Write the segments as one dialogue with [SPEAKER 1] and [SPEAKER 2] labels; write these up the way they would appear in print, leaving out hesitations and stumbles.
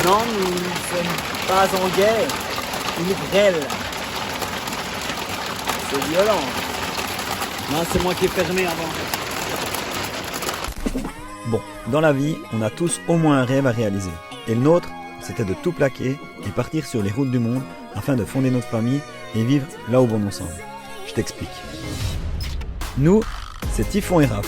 [SPEAKER 1] Non, nous ne sommes pas en guerre. Une grêle. C'est violent. Non, c'est moi qui ai fermé avant.
[SPEAKER 2] Bon, dans la vie, on a tous au moins un rêve à réaliser. Et le nôtre, c'était de tout plaquer et partir sur les routes du monde afin de fonder notre famille et vivre là où bon nous semble. Je t'explique. Nous, c'est Typhon et Raph.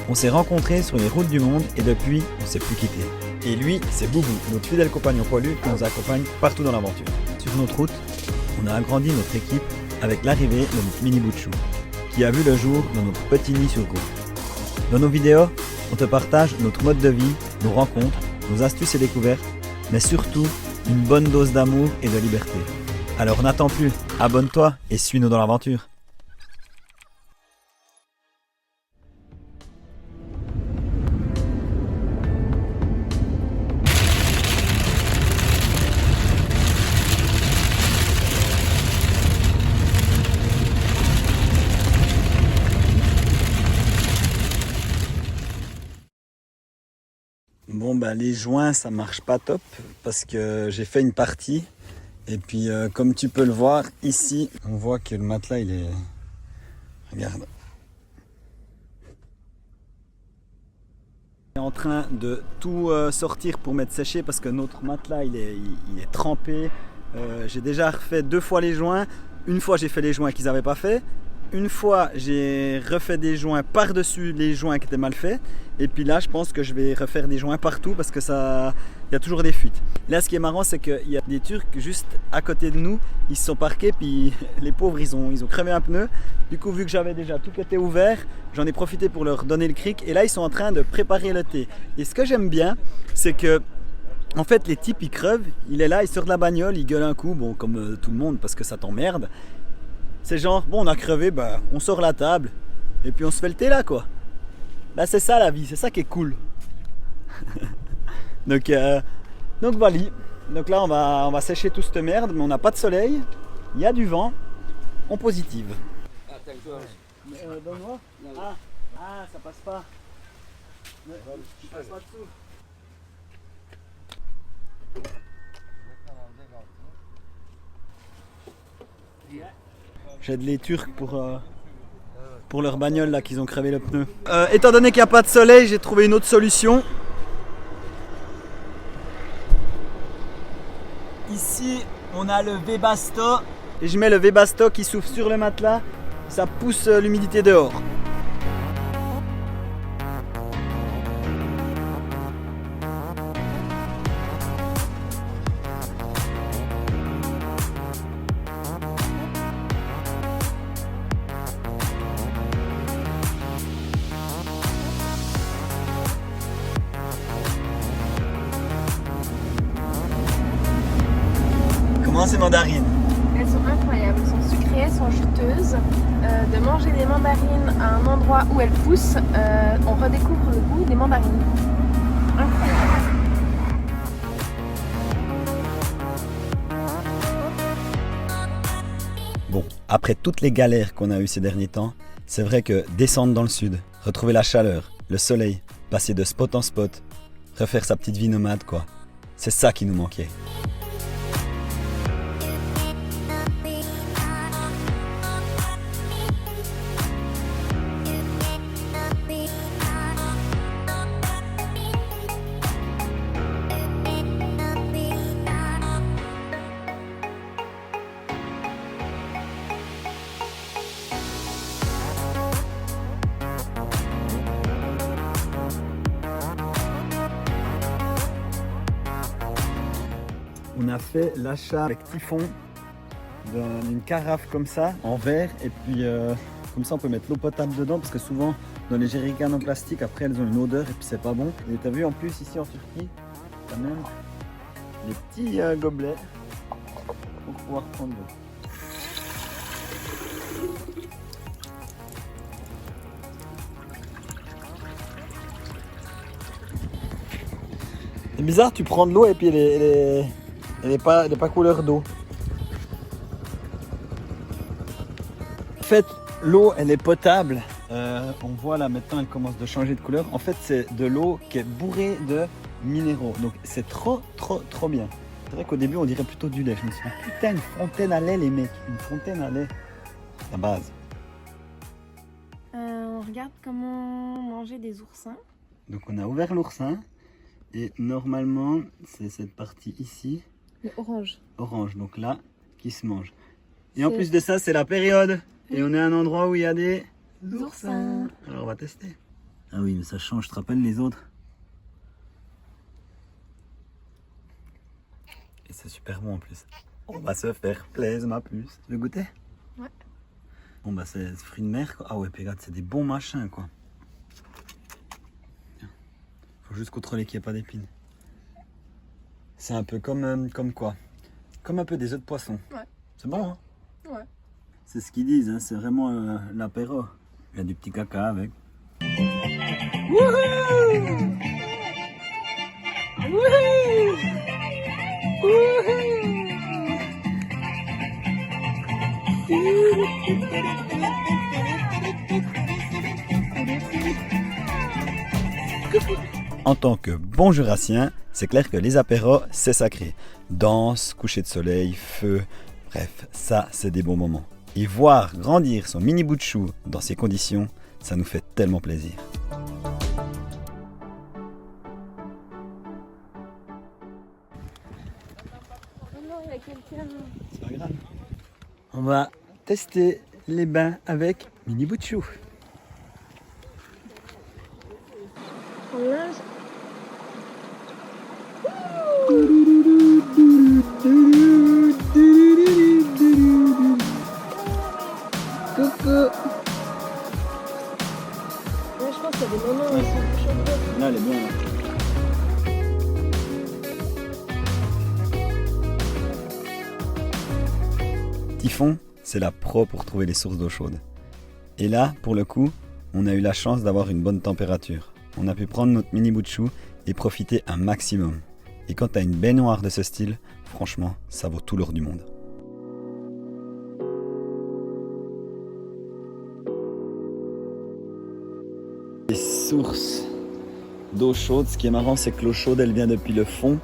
[SPEAKER 2] On s'est rencontrés sur les routes du monde et depuis, on ne s'est plus quittés. Et lui, c'est Boubou, notre fidèle compagnon poilu qui nous accompagne partout dans l'aventure. Sur notre route, on a agrandi notre équipe avec l'arrivée de notre mini bout de chou, qui a vu le jour dans notre petit nid sur groupe. Dans nos vidéos, on te partage notre mode de vie, nos rencontres, nos astuces et découvertes, mais surtout une bonne dose d'amour et de liberté. Alors n'attends plus, abonne-toi et suis-nous dans l'aventure. Bon bah les joints ça marche pas top parce que j'ai fait une partie et puis comme tu peux le voir ici on voit que le matelas il est... Regarde. On est en train de tout sortir pour mettre sécher parce que notre matelas il est trempé. J'ai déjà refait 2 fois les joints. Une fois j'ai fait les joints qu'ils n'avaient pas fait. Une fois j'ai refait des joints par-dessus les joints qui étaient mal faits. Et puis là je pense que je vais refaire des joints partout parce que ça, il y a toujours des fuites. Là ce qui est marrant c'est qu'il y a des Turcs juste à côté de nous. Ils se sont parqués puis les pauvres ils ont crevé un pneu. Du coup vu que j'avais déjà tout qui était ouvert, j'en ai profité pour leur donner le cric. Et là ils sont en train de préparer le thé. Et ce que j'aime bien c'est que en fait les types ils crevent. Il est là, il sort de la bagnole, il gueule un coup, bon comme tout le monde parce que ça t'emmerde. C'est genre, bon on a crevé, bah, on sort la table et puis on se fait le thé là quoi. Bah c'est ça la vie, c'est ça qui est cool. donc voilà. Donc là on va sécher toute cette merde, mais on n'a pas de soleil, il y a du vent, on positive. Donne-moi. Ah, ça passe pas. Tu passes pas dessous. J'aide les Turcs pour leur bagnole là qu'ils ont crevé le pneu. Étant donné qu'il n'y a pas de soleil, j'ai trouvé une autre solution. Ici, on a le Webasto. Et je mets le Webasto qui souffle sur le matelas. Ça pousse l'humidité dehors. Comment ces mandarines?
[SPEAKER 3] Elles sont incroyables, elles sont sucrées, elles sont juteuses. De manger des mandarines à un endroit où elles poussent, on redécouvre le goût des mandarines. Incroyable.
[SPEAKER 2] Bon, après toutes les galères qu'on a eues ces derniers temps, c'est vrai que descendre dans le sud, retrouver la chaleur, le soleil, passer de spot en spot, refaire sa petite vie nomade quoi, c'est ça qui nous manquait. On a fait l'achat avec Typhon d'une carafe comme ça, en verre, et puis comme ça on peut mettre l'eau potable dedans, parce que souvent dans les jerrycans en plastique, après elles ont une odeur et puis c'est pas bon. Et t'as vu en plus ici en Turquie, t'as même des petits gobelets pour pouvoir prendre l'eau. C'est bizarre, tu prends de l'eau et puis elle est pas couleur d'eau. En fait, l'eau, elle est potable. On voit là maintenant, elle commence de changer de couleur. En fait, c'est de l'eau qui est bourrée de minéraux. Donc c'est trop bien. C'est vrai qu'au début on dirait plutôt du lait. Je me suis dit putain, une fontaine à lait les mecs, une fontaine à lait. La base.
[SPEAKER 3] On regarde comment manger des oursins.
[SPEAKER 2] Donc on a ouvert l'oursin et normalement c'est cette partie ici,
[SPEAKER 3] Le orange.
[SPEAKER 2] orange, donc là, qui se mange. Et en plus de ça c'est la période et on est à un endroit où il y a des oursins. Alors on va tester. Ah oui mais ça change, je te rappelle les autres. Et c'est super bon en plus. On va se faire plaisir ma puce. Tu veux goûter?
[SPEAKER 3] Ouais.
[SPEAKER 2] Bon bah c'est fruits de mer quoi. Ah ouais puis regarde c'est des bons machins quoi. Faut juste contrôler qu'il n'y ait pas d'épines. C'est un peu comme quoi? Comme un peu des œufs de poisson.
[SPEAKER 3] Ouais.
[SPEAKER 2] C'est bon hein?
[SPEAKER 3] Ouais.
[SPEAKER 2] C'est ce qu'ils disent, hein, c'est vraiment l'apéro. Il y a du petit caca avec. En tant que bon jurassien, c'est clair que les apéros, c'est sacré. Danse, coucher de soleil, feu, bref, ça, c'est des bons moments. Et voir grandir son mini bout de chou dans ces conditions, ça nous fait tellement plaisir.
[SPEAKER 3] Oh non, il y a quelqu'un.
[SPEAKER 2] C'est pas grave. On va tester les bains avec mini bout de chou.
[SPEAKER 3] On linge.
[SPEAKER 2] Coucou.
[SPEAKER 3] Ouais, je pense qu'il y a des moments où ils sont plus chauds que d'autres.
[SPEAKER 2] Là, elle est bien là. Typhon, c'est la pro pour trouver les sources d'eau chaude. Et là, pour le coup, on a eu la chance d'avoir une bonne température. On a pu prendre notre mini bout de chou et profiter un maximum. Et quand tu as une baignoire de ce style, franchement, ça vaut tout l'or du monde. Les sources d'eau chaude, ce qui est marrant, c'est que l'eau chaude, elle vient depuis le fond.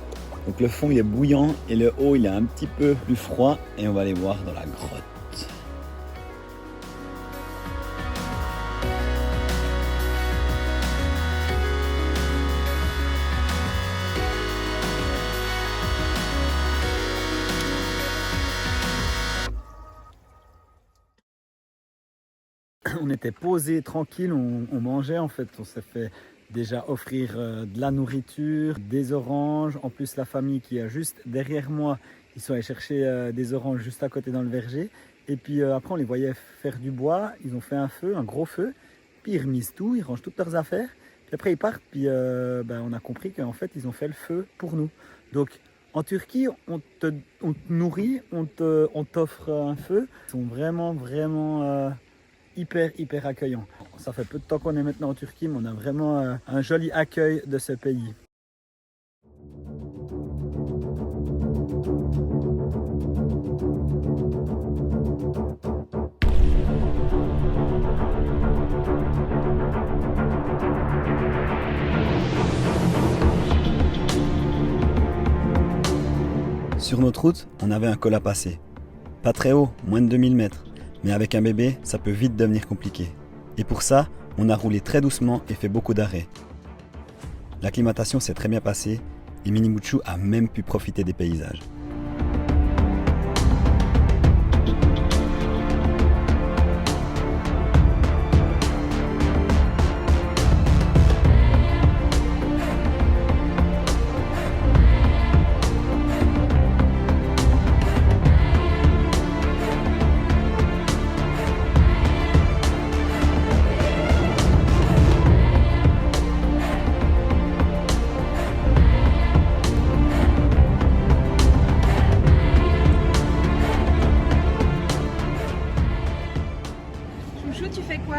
[SPEAKER 2] Donc le fond, il est bouillant et le haut, il est un petit peu plus froid. Et on va aller voir dans la grotte. On était posé, tranquille, on mangeait en fait. On s'est fait déjà offrir de la nourriture, des oranges. En plus, la famille qui est juste derrière moi, ils sont allés chercher des oranges juste à côté dans le verger. Et puis après, on les voyait faire du bois. Ils ont fait un feu, un gros feu. Puis ils remisent tout, ils rangent toutes leurs affaires. Puis après, ils partent. Puis on a compris qu'en fait, ils ont fait le feu pour nous. Donc, en Turquie, on te nourrit, on t'offre un feu. Ils sont vraiment hyper accueillant. Ça fait peu de temps qu'on est maintenant en Turquie, mais on a vraiment un joli accueil de ce pays. Sur notre route, on avait un col à passer. Pas très haut, moins de 2000 mètres. Mais avec un bébé, ça peut vite devenir compliqué. Et pour ça, on a roulé très doucement et fait beaucoup d'arrêts. L'acclimatation s'est très bien passée et Mini bout de chou a même pu profiter des paysages.
[SPEAKER 3] Chouchou, tu fais quoi?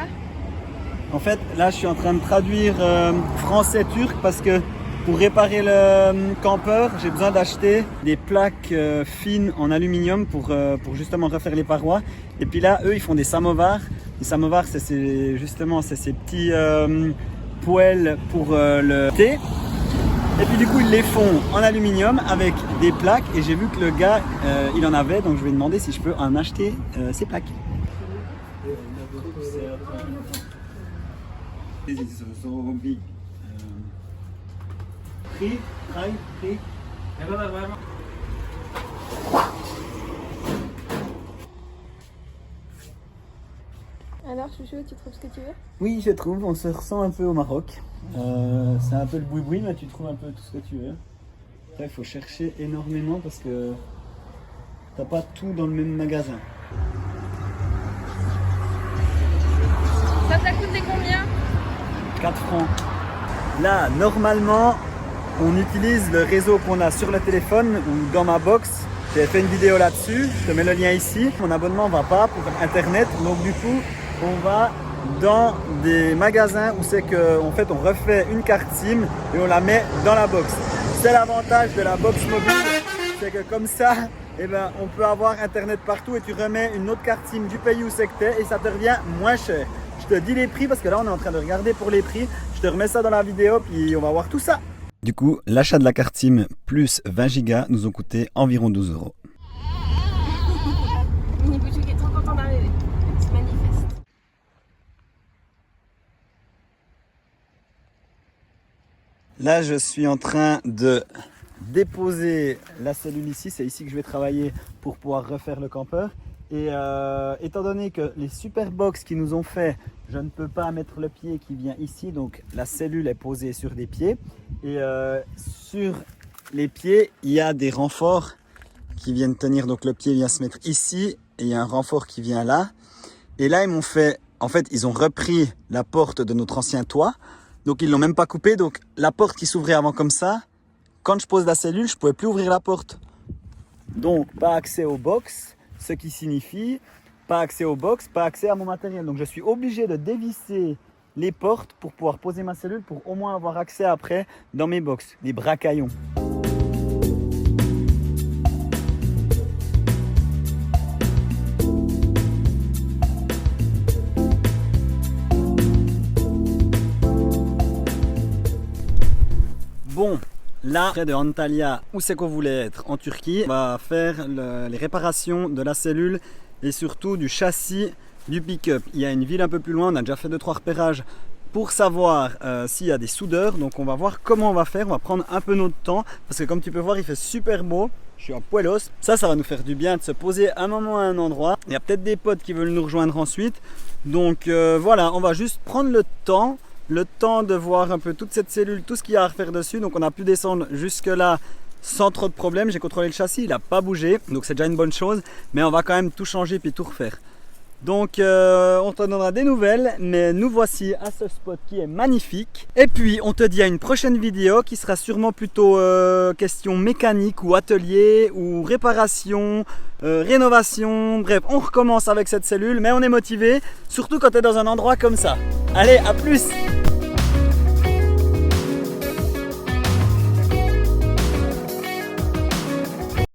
[SPEAKER 2] En fait, là, je suis en train de traduire français-turc parce que pour réparer le campeur, j'ai besoin d'acheter des plaques fines en aluminium pour justement refaire les parois. Et puis là, eux, ils font des samovars. Les samovars, c'est justement ces petits poêles pour le thé. Et puis du coup ils les font en aluminium avec des plaques et j'ai vu que le gars il en avait, donc je vais demander si je peux en acheter ces plaques. Prix.
[SPEAKER 3] Alors chouchou, tu trouves ce que tu veux?
[SPEAKER 2] Oui, je trouve, on se ressent un peu au Maroc. C'est un peu le boui-boui, mais tu trouves un peu tout ce que tu veux. Là, il faut chercher énormément parce que t'as pas tout dans le même magasin.
[SPEAKER 3] Ça t'a coûté combien?
[SPEAKER 2] 4 francs. Là, normalement, on utilise le réseau qu'on a sur le téléphone ou dans ma box. J'ai fait une vidéo là-dessus, je te mets le lien ici. Mon abonnement va pas pour Internet, donc du coup, on va dans des magasins où c'est qu'en fait, on refait une carte SIM et on la met dans la box. C'est l'avantage de la box mobile, c'est que comme ça, eh ben, on peut avoir Internet partout et tu remets une autre carte SIM du pays où c'est que t'es et ça te revient moins cher. Je te dis les prix parce que là, on est en train de regarder pour les prix. Je te remets ça dans la vidéo puis on va voir tout ça. Du coup, l'achat de la carte SIM plus 20 Go nous ont coûté environ 12 €.
[SPEAKER 3] Mini Bouchou qui est trop content d'arriver. C'est manifeste.
[SPEAKER 2] Là, je suis en train de déposer la cellule ici. C'est ici que je vais travailler pour pouvoir refaire le campeur. Et étant donné que les super box qui nous ont fait, je ne peux pas mettre le pied qui vient ici. Donc la cellule est posée sur des pieds. Et sur les pieds, il y a des renforts qui viennent tenir. Donc le pied vient se mettre ici et il y a un renfort qui vient là. Et là, ils m'ont fait... En fait, ils ont repris la porte de notre ancien toit. Donc ils l'ont même pas coupé. Donc la porte qui s'ouvrait avant comme ça, quand je pose la cellule, je pouvais plus ouvrir la porte. Donc pas accès aux box. Ce qui signifie pas accès aux box, pas accès à mon matériel. Donc je suis obligé de dévisser les portes pour pouvoir poser ma cellule pour au moins avoir accès après dans mes box, les bracaillons. Bon. Là, près de Antalya, où c'est qu'on voulait être, en Turquie, on va faire les réparations de la cellule et surtout du châssis du pick-up. Il y a une ville un peu plus loin, on a déjà fait 2-3 repérages pour savoir s'il y a des soudeurs. Donc on va voir comment on va faire, on va prendre un peu notre temps parce que comme tu peux voir, il fait super beau. Je suis en poilos. Ça va nous faire du bien de se poser un moment à un endroit. Il y a peut-être des potes qui veulent nous rejoindre ensuite. Donc voilà, on va juste prendre le temps de voir un peu toute cette cellule, tout ce qu'il y a à refaire dessus. Donc on a pu descendre jusque là sans trop de problèmes. J'ai contrôlé le châssis, il n'a pas bougé, donc c'est déjà une bonne chose, mais on va quand même tout changer puis tout refaire. Donc on te donnera des nouvelles, mais nous voici à ce spot qui est magnifique. Et puis on te dit à une prochaine vidéo qui sera sûrement plutôt question mécanique ou atelier ou réparation, rénovation. Bref, on recommence avec cette cellule, mais on est motivé, surtout quand tu es dans un endroit comme ça. Allez, à plus!